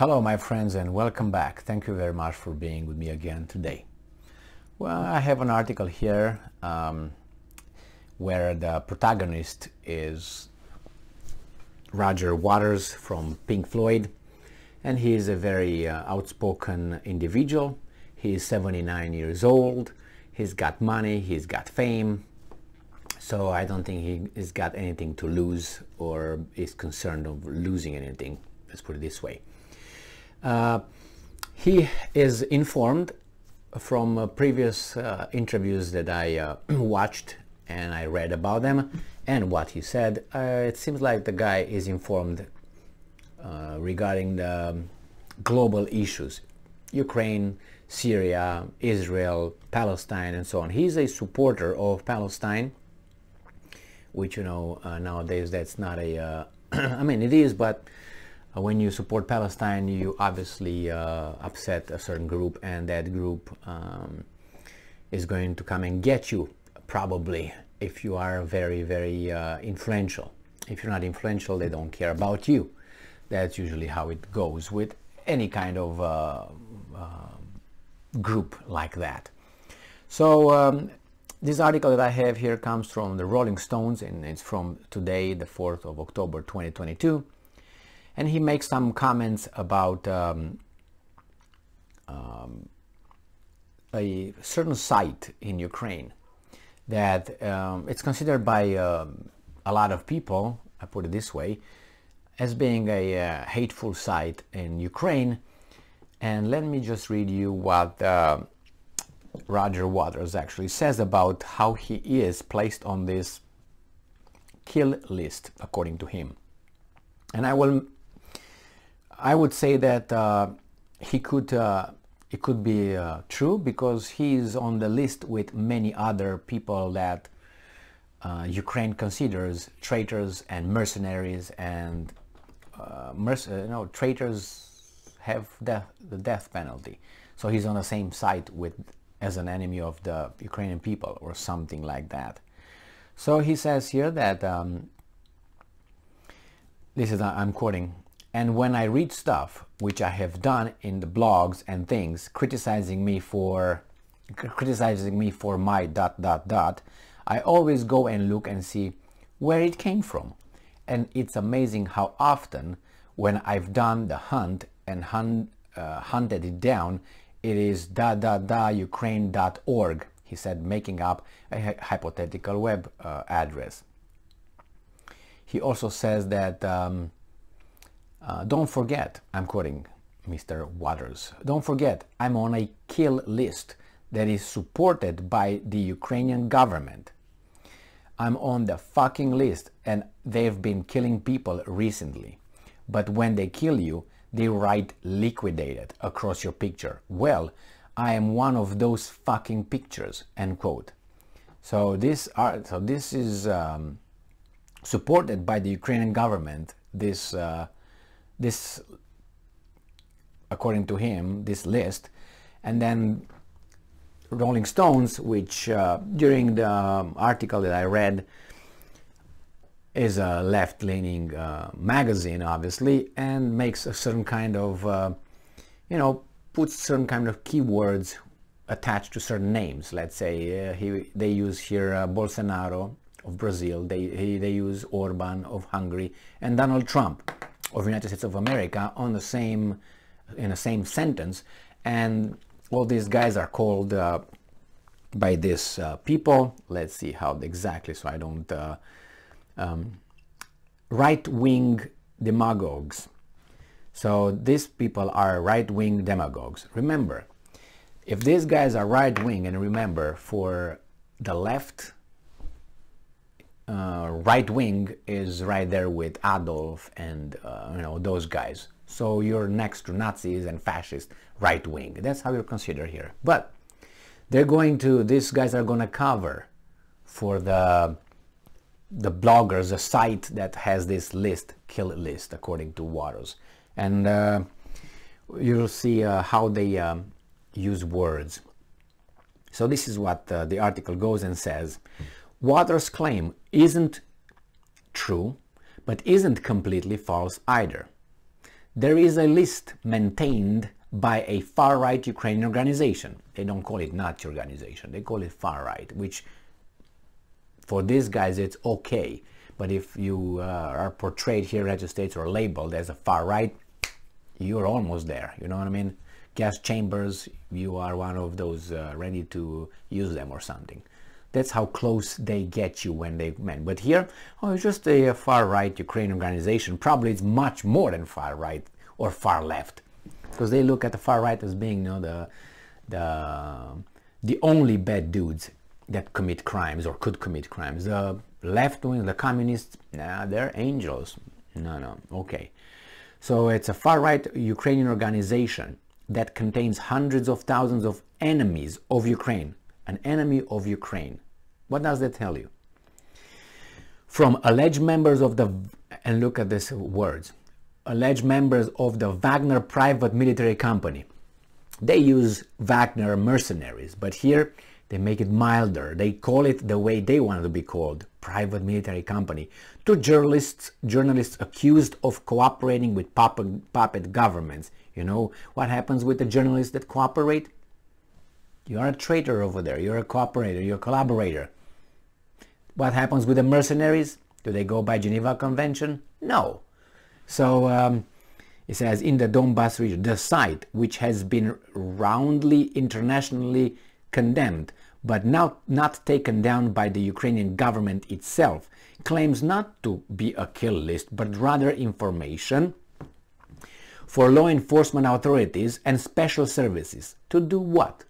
Hello my friends and welcome back. Thank you very much for being with me again today. Well, I have an article here where the protagonist is Roger Waters from Pink Floyd, and he is a very outspoken individual. He is 79 years old, he's got money, he's got fame, so I don't think he's got anything to lose or is concerned of losing anything, let's put it this way. He is informed from previous interviews that I watched and I read about them and what he said. It seems like the guy is informed regarding the global issues: Ukraine, Syria, Israel, Palestine, and so on. He's a supporter of Palestine, which, you know, nowadays that's not a I mean, it is, but when you support Palestine, you obviously upset a certain group, and that group is going to come and get you, probably, if you are very, very influential. If you're not influential, they don't care about you. That's usually how it goes with any kind of group like that. So this article that I have here comes from the Rolling Stones, and it's from today, the 4th of October 2022. And he makes some comments about a certain site in Ukraine that it's considered by a lot of people, I put it this way, as being a hateful site in Ukraine. And let me just read you what Roger Waters actually says about how he is placed on this kill list, according to him. And I would say that it could be true, because he's on the list with many other people that Ukraine considers traitors and mercenaries, and traitors have the death penalty. So he's on the same side as an enemy of the Ukrainian people or something like that. So he says here that this is, I'm quoting, "And when I read stuff, which I have done in the blogs and things, criticizing me for my ... I always go and look and see where it came from. And it's amazing how often, when I've done the hunt and hunted it down, it is ... Ukraine.org, he said, making up a hypothetical web address. He also says that don't forget, I'm quoting Mr. Waters, "Don't forget, I'm on a kill list that is supported by the Ukrainian government. I'm on the fucking list, and they've been killing people recently. But when they kill you, they write liquidated across your picture. Well, I am one of those fucking pictures," end quote. So this is supported by the Ukrainian government, this according to him, this list. And then Rolling Stones, which during the article that I read is a left-leaning magazine, obviously, and makes a certain kind of puts certain kind of keywords attached to certain names. Let's say they use here Bolsonaro of Brazil, they use Orban of Hungary, and Donald Trump of United States of America in the same sentence. And all these guys are called by these people, let's see how exactly, so I don't right-wing demagogues. So these people are right-wing demagogues. Remember, if these guys are right-wing, and remember, for the left, right-wing is right there with Adolf and those guys. So you're next to Nazis and fascists, right-wing. That's how you're considered here. But these guys are gonna cover for the bloggers, a site that has this list, kill list, according to Waters. And you'll see how they use words. So this is what the article goes and says. Waters' claim isn't true, but isn't completely false either. there is a list maintained by a far-right Ukrainian organization. They don't call it Nazi organization, they call it far-right, which for these guys it's okay. But if you are portrayed here in the United States or labeled as a far-right, you're almost there, you know what I mean? Gas chambers, you are one of those ready to use them or something. That's how close they get you when they meant. But here, oh, it's just a far-right Ukrainian organization. Probably it's much more than far-right or far-left, because they look at the far-right as being, you know, the only bad dudes that commit crimes or could commit crimes. The left-wing, the communists, nah, they're angels. No, okay. So it's a far-right Ukrainian organization that contains hundreds of thousands of enemies of Ukraine. An enemy of Ukraine. What does that tell you? From alleged members of the, and look at these words, alleged members of the Wagner private military company. They use Wagner mercenaries, but here they make it milder. They call it the way they want it to be called, private military company. To journalists accused of cooperating with puppet governments. You know what happens with the journalists that cooperate? You are a traitor over there. You're a cooperator. You're a collaborator. What happens with the mercenaries? Do they go by Geneva Convention? No. So it says, in the Donbass region, the site, which has been roundly internationally condemned, but now not taken down by the Ukrainian government itself, claims not to be a kill list, but rather information for law enforcement authorities and special services. To do what?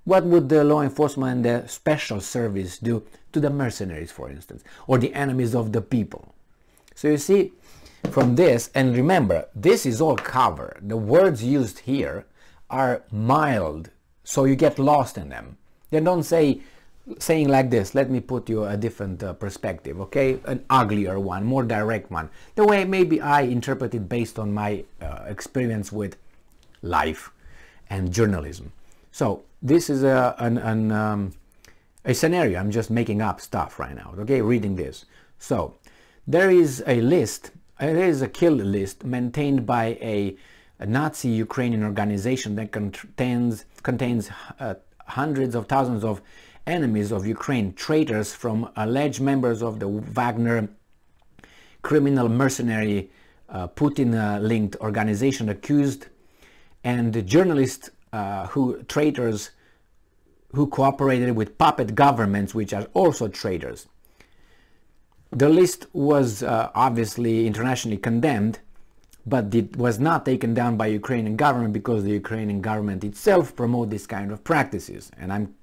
What would the law enforcement and the special service do to the mercenaries, for instance, or the enemies of the people? So you see, from this, and remember, this is all cover. The words used here are mild, so you get lost in them. They don't saying like this, let me put you a different perspective, okay? An uglier one, more direct one. The way maybe I interpret it based on my experience with life and journalism. So this is a scenario. I'm just making up stuff right now, okay, reading this. So there is a list, there is a kill list maintained by a Nazi Ukrainian organization that contains hundreds of thousands of enemies of Ukraine, traitors from alleged members of the Wagner criminal mercenary Putin-linked organization accused, and the journalists traitors who cooperated with puppet governments, which are also traitors. The list was obviously internationally condemned, but it was not taken down by Ukrainian government because the Ukrainian government itself promote this kind of practices. And I'm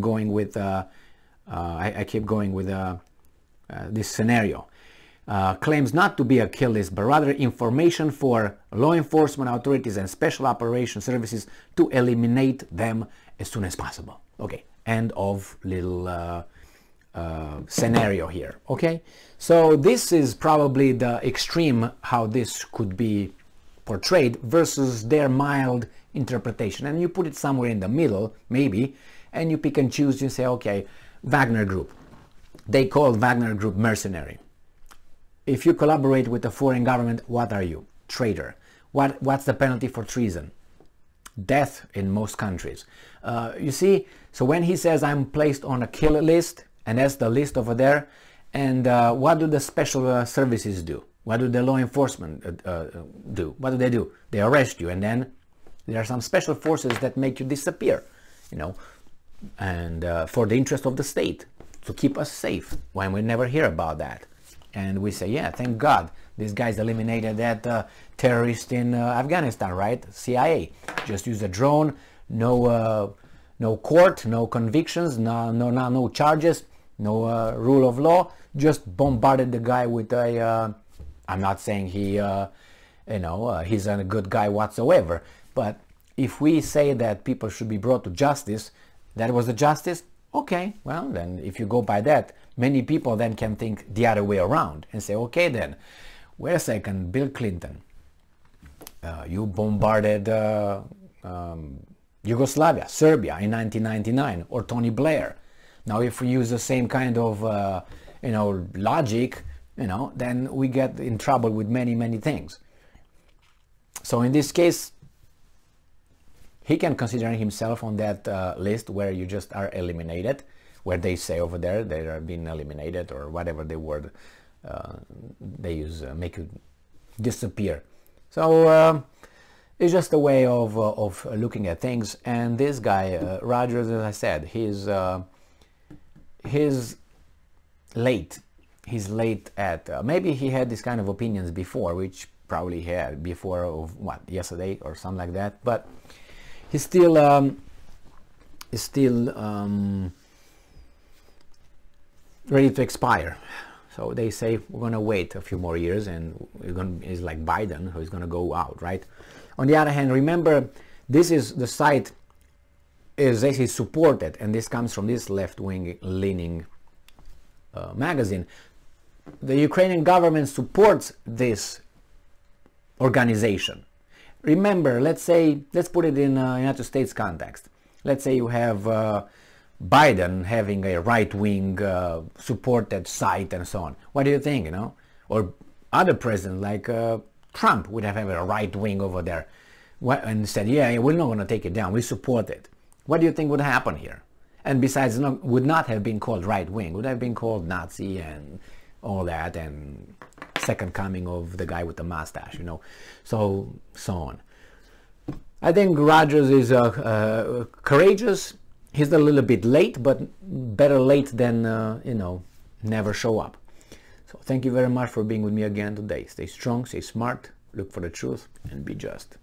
going with I keep going with this scenario. Claims not to be a kill list, but rather information for law enforcement authorities and special operation services to eliminate them as soon as possible. Okay, end of little scenario here. Okay, so this is probably the extreme how this could be portrayed versus their mild interpretation, and you put it somewhere in the middle maybe, and you pick and choose. You say, okay, Wagner Group, they call Wagner Group mercenary. If you collaborate with a foreign government, what are you? Traitor. What's the penalty for treason? Death in most countries. You see, so when he says I'm placed on a kill list, and that's the list over there, and what do the special services do? What do the law enforcement do? What do? They arrest you, and then there are some special forces that make you disappear, you know, and for the interest of the state, to keep us safe, when we never hear about that. And we say, yeah, thank God, these guys eliminated that terrorist in Afghanistan, right? CIA just used a drone, no court, no convictions, no charges, no rule of law, just bombarded the guy with a, I'm not saying he, he's a good guy whatsoever, but if we say that people should be brought to justice, that was the justice, okay, well then if you go by that, many people then can think the other way around and say, okay then, wait a second, Bill Clinton, you bombarded Yugoslavia, Serbia in 1999, or Tony Blair. Now if we use the same kind of logic you know, then we get in trouble with many things. So in this case, he can consider himself on that list where you just are eliminated, where they say over there they are being eliminated, or whatever the word they use, make you disappear. So it's just a way of looking at things. And this guy, Rogers, as I said, he's late. He's late at, maybe he had this kind of opinions before, which probably he had before of what, yesterday or something like that, but he's still ready to expire. So they say we're gonna wait a few more years, and it's like Biden, who's gonna go out, right? On the other hand, remember, this is the site is actually supported, and this comes from this left-wing leaning magazine. The Ukrainian government supports this organization. Remember, let's put it in United States context. Let's say you have Biden having a right-wing supported site and so on. What do you think, you know? Or other presidents like Trump would have a right wing over there and said, yeah, we're not going to take it down, we support it. What do you think would happen here? And besides, would not have been called right wing, would have been called Nazi and all that, and second coming of the guy with the mustache, you know, so on. I think Rogers is courageous. He's a little bit late, but better late than, you know, never show up. So thank you very much for being with me again today. Stay strong, stay smart, look for the truth, and be just.